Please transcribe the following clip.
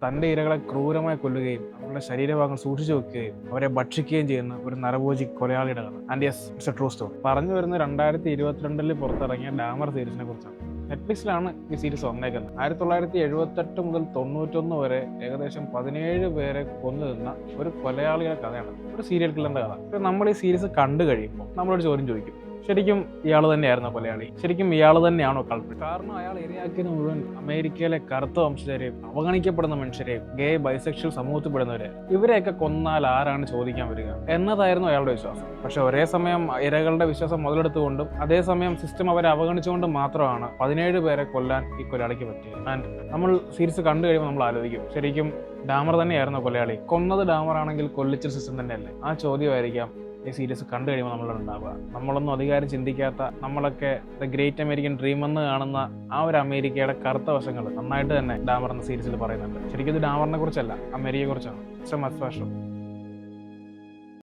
തൻ്റെ ഇരകളെ ക്രൂരമായി കൊല്ലുകയും അവരുടെ ശരീരഭാഗങ്ങൾ സൂക്ഷിച്ചു വെക്കുകയും അവരെ ഭക്ഷിക്കുകയും ചെയ്യുന്ന ഒരു നരഭോജി കൊലയാളിയുടെ കഥ. And yes, it's A true story. പറഞ്ഞു വരുന്ന 2022 പുറത്തിറങ്ങിയ ഡാമർ സീരീസിനെ കുറിച്ചാണ്. നെറ്റ്ഫ്ലിക്സിലാണ് ഈ സീരീസ് വന്നേക്കുന്നത്. 1978 മുതൽ 91 വരെ ഏകദേശം 17 പേരെ കൊന്നു നിന്ന ഒരു കൊലയാളിയുടെ കഥയാണ്, ഒരു സീരിയൽ കില്ലറിന്റെ കഥ. നമ്മൾ ഈ സീരീസ് കണ്ടു കഴിയുമ്പോൾ നമ്മളൊരു ചോദ്യം ചോദിക്കും, ശരിക്കും ഇയാൾ തന്നെയായിരുന്നു കൊലയാളി? ശരിക്കും ഇയാൾ തന്നെയാണോ കൾപ്രിറ്റ്? കാരണം അയാൾ ഇരയാക്കിയത് മുഴുവൻ അമേരിക്കയിലെ കറുത്ത വംശജരെയും അവഗണിക്കപ്പെടുന്ന മനുഷ്യരെയും ഗേ ബൈസെക്ഷൽ സമൂഹത്തിൽപ്പെടുന്നവരെ, ഇവരെയൊക്കെ കൊന്നാൽ ആരാണ് ചോദിക്കാൻ വരിക എന്നതായിരുന്നു അയാളുടെ വിശ്വാസം. പക്ഷെ ഒരേ സമയം ഇരകളുടെ വിശ്വാസം മുതലെടുത്തുകൊണ്ടും അതേസമയം സിസ്റ്റം അവരെ അവഗണിച്ചുകൊണ്ടും മാത്രമാണ് 17 പേരെ കൊല്ലാൻ ഈ കൊലയാളിക്ക് പറ്റിയത്. ആൻഡ് നമ്മൾ സീരീസ് കണ്ടു കഴിയുമ്പോൾ നമ്മൾ ആലോചിക്കും, ശരിക്കും ഡാമർ തന്നെയായിരുന്നു കൊലയാളി? കൊന്നത് ഡാമർ ആണെങ്കിൽ കൊല്ലിച്ച സിസ്റ്റം തന്നെയല്ലേ? ആ ചോദ്യമായിരിക്കാം ഈ സീരീസ് കണ്ടു കഴിയുമ്പോൾ നമ്മളുണ്ടാവുക. നമ്മളൊന്നും അധികാരം ചിന്തിക്കാത്ത, നമ്മളൊക്കെ ദ ഗ്രേറ്റ് അമേരിക്കൻ ഡ്രീം എന്ന് കാണുന്ന ആ ഒരു അമേരിക്കയുടെ കറുത്ത വശങ്ങൾ നന്നായിട്ട് തന്നെ ഡാമർ എന്ന സീരീസിൽ പറയുന്നുണ്ട്. ശരിക്കും ഇത് ഡാമറിനെ കുറിച്ചല്ല, അമേരിക്കയെ കുറിച്ചാണ്. It's A must watch show.